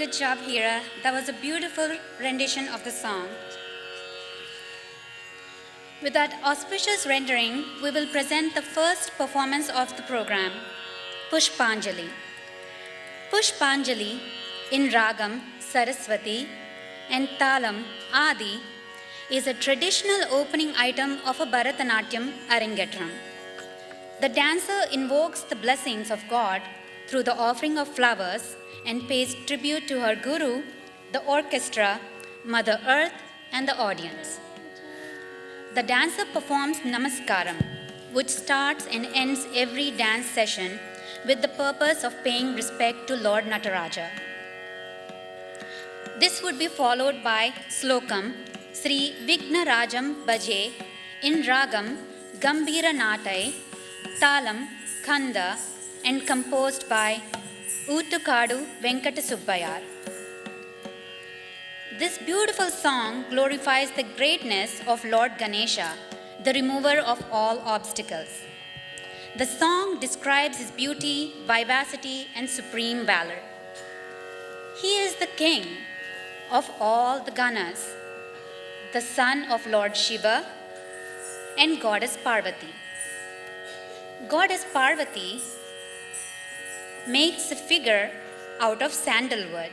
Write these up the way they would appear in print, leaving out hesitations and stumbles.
Good job, Hira. That was a beautiful rendition of the song. With that auspicious rendering, we will present the first performance of the program, Pushpanjali. Pushpanjali in Ragam Saraswati and Talam Adi is a traditional opening item of a Bharatanatyam Arangetram. The dancer invokes the blessings of God through the offering of flowers and pays tribute to her guru, the orchestra, Mother Earth, and the audience. The dancer performs Namaskaram, which starts and ends every dance session with the purpose of paying respect to Lord Nataraja. This would be followed by Slokam, Sri Vigna Rajam Bhaje in Ragam Gambhira Natai, Talam, Khanda, and composed by Uttukadu Venkata Subbayar. This beautiful song glorifies the greatness of Lord Ganesha, the remover of all obstacles. The song describes his beauty, vivacity, and supreme valor. He is the king of all the Ganas, the son of Lord Shiva and Goddess Parvati. Goddess Parvati makes a figure out of sandalwood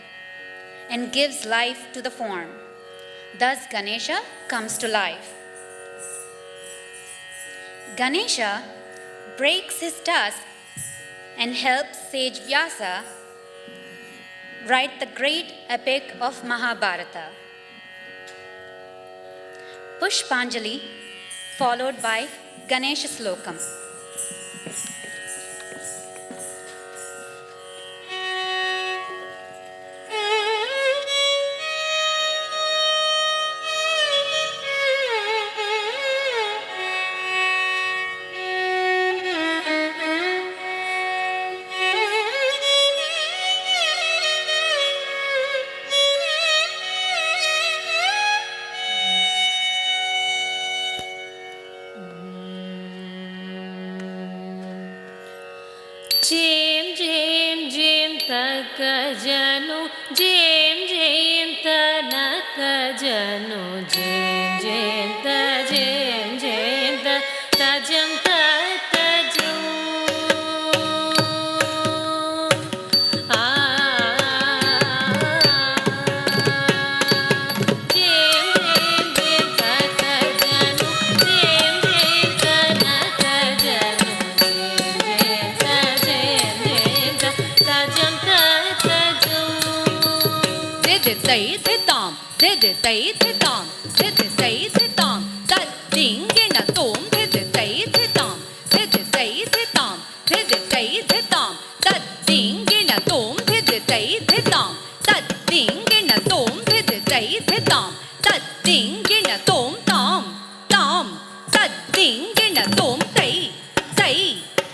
and gives life to the form. Thus Ganesha comes to life. Ganesha breaks his tusk and helps sage Vyasa write the great epic of Mahabharata. Pushpanjali followed by Ganesha Slokam. Jim, Jim, Jim, Takajanu, Jim, Jim, Tanakajanu, Jim, Jim, Ta, Jim, Jim, Ta, Tajam, Takajum. Jim, Jim, Jim, Takajanu, Jim, Jim, Tanakajanu, Jim, Jim, Ta, Tajam, Takajum. Tay thế tòm, tay thế tòm, tay thế tòm, ta tiếng cái là tổm, tay thế tòm, tay thế tòm, tay thế tòm, ta tiếng cái là tổm, tay thế tòm, ta tiếng cái là tổm, tay thế tòm, ta tiếng cái là tổm tòm, tòm, ta tiếng cái là tổm tay,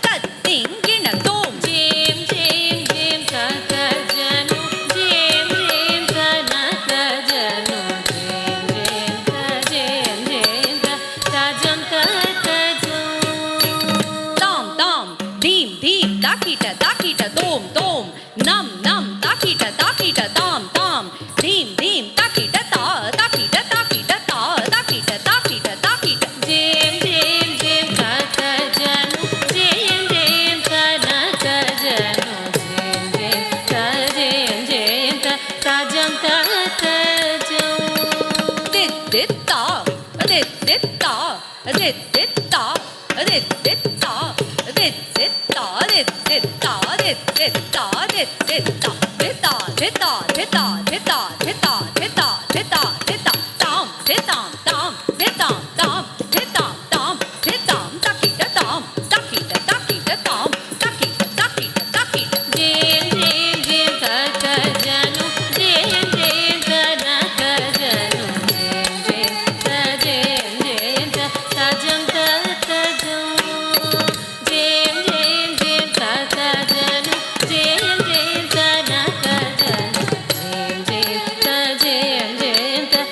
ta tiếng cái là tổm. Jim, Jim, Jim, Takajanu, Jim, Jim, Tanakajanu, Jim, Jim, Ta, Tajam, Takajum. Tom, tom, dim, dim, takita, tom, nam, takita, tom, dim, takita, takita. Jim, Jim, Jim, Takajanu, Jim, Jim, Tanakajanu, Jim, Ta, Tajam, Takajum. Dit, ta, Jim, Jim, Jim, Takajanu, Jim, Jim, Tanakajanu, Jim, Ta, Tajam, Takajum. Jim, Jim, Jim, Takajanu, Jim, Jim, Tanakajanu, Jim, Ta,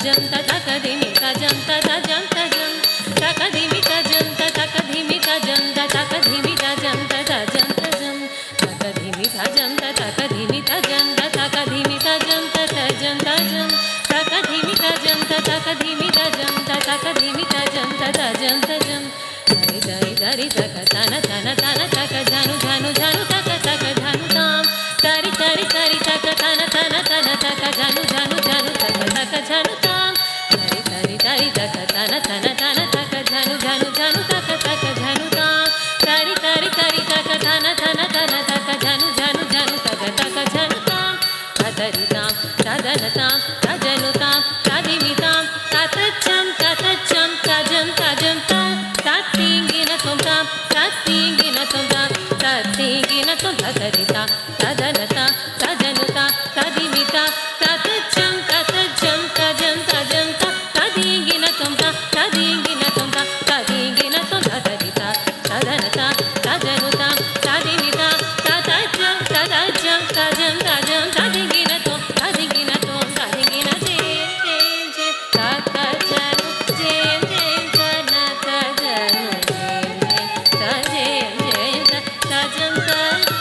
janta takadimi tajanta tajanta jam takadimi tajanta takadimi tajanta takadimi tajanta tajanta jam takadimi tajanta takadimi tajanta takadimi tajanta tajanta jam takadimi tajanta takadimi tajanta takadimi tajanta tajanta jam dari dari dari taka tana tana tana taka janu janu janu taka taka janu tam tari tari tari taka tana tana tana taka janu janu janu taka taka janu tam tari tari tari taka tana tana tana taka janu janu janu taka taka janu tam tari tari tari taka tana tana tana taka janu janu janu taka taka janu tam tadari tam tadana tam tajanu tam tadimi tam tatacham tatacham tajam tajam tam tatingina tom tam tatingina tom tam tatingina tom tadarita tadanata tajanuta tadimita tatacham tatacham tajam tajam tam tatingina tom tam tatingina tom tam tatingina tom tadarita tadanata tajanuta tadimita tatacham tatacham tajam tajam tatingina tom tatingina tom tatingina jem jem jem tatachanu jem jem jana tajanu jem jem tajem jem tajam tajam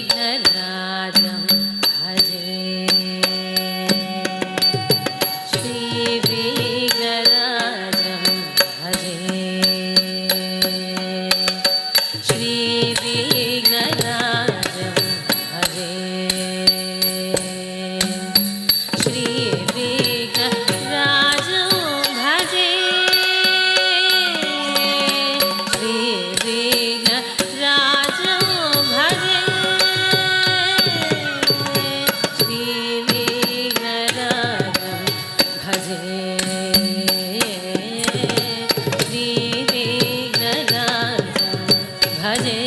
श्रीविघ्नराजं भजे श्रीविघ्नराजं भजे श्रीविघ्नराजं भजे श्रीविघ्नराजं भजे श्रीविघ्नराजं भजे श्रीविघ्नराजं भजे श्रीविघ्नराजं भजे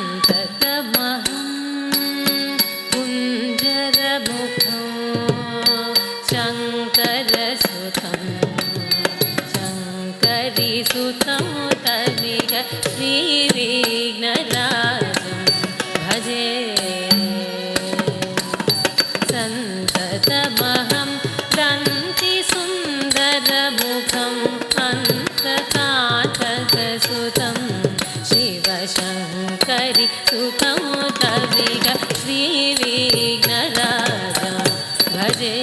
सन्ततमहं कुञ्जरमुखं शङ्करसुतं शङ्करीसुतं तमिह श्रीविघ्नराजं भजे सन्ततमहं दन्तिसुन्दरमुखम् अन्तकातकसुतं शिवशङ्करि सुतं तविग श्रीविघ्नराजं भजे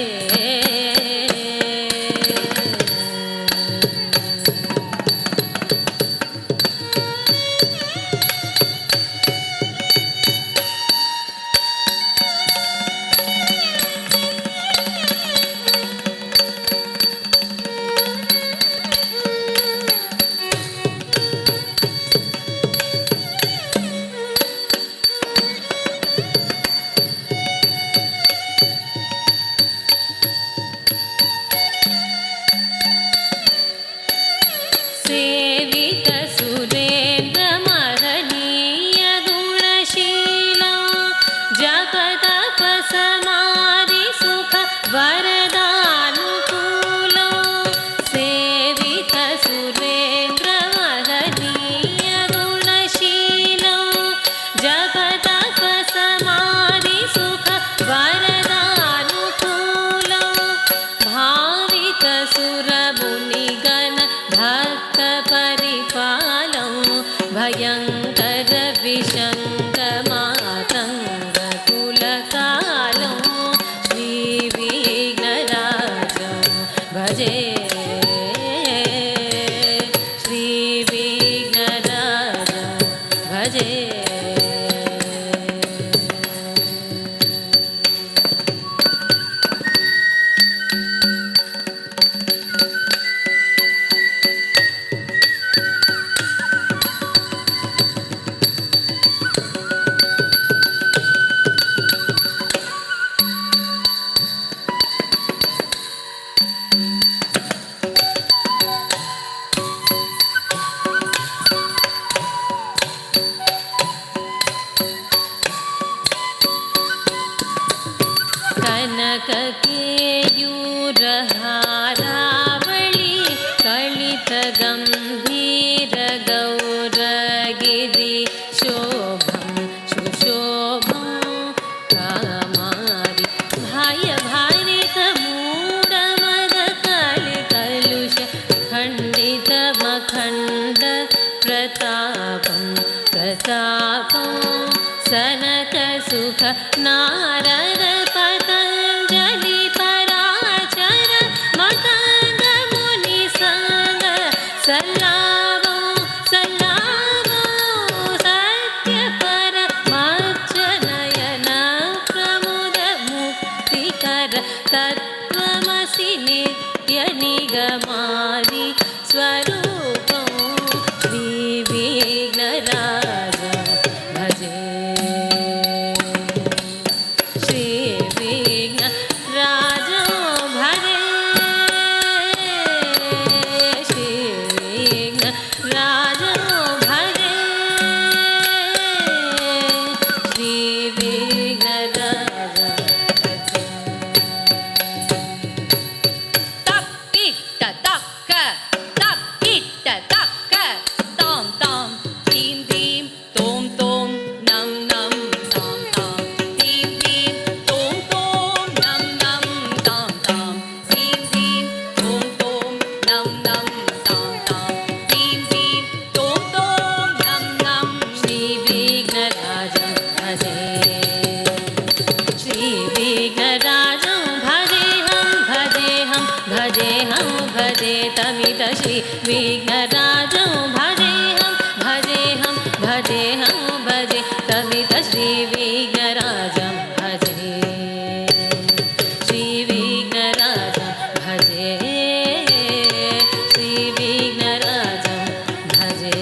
मयूरहारावळि कलितगम्भीरगौरगिरि शोभं सुशोभं कामादि भायभारितमूढमदकलिकलुष खण्डितमखण्ड प्रतापं सनकसुख नारद पतञ्जलि पराचर मतंग मुनि संग सल्लावो सत्य परमाच्च नयन प्रमुद मुक्तिकर तत्त्वमसि नित्य निगमादि स्वरूपं श्री विघ्नराज भजे श्री विघ्नराज भजे श्री विघ्नराज भजे श्री विघ्नराज भजे तक्किट्ट तक्क तक्किट्ट तक्क तां तां तीं तीं तों तों नं नं तां तां तीं तीं तों तों नं नं तां तां तीं तीं तों तों नं नं तां तां तीं तीं तों तों नं नं श्री विघ्नराजं भजे श्री विघ्नराजं भजेऽहं भजे तमिद श्री विघ्नराजं भजेऽहं भजे तमिद श्री विघ्नराजं भजे श्री विघ्नराजं भजे श्री विघ्नराजं भजे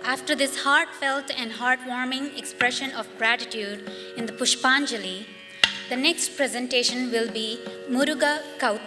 After this heartfelt and heartwarming expression of gratitude in the Pushpanjali, the next presentation will be Muruga Kaut.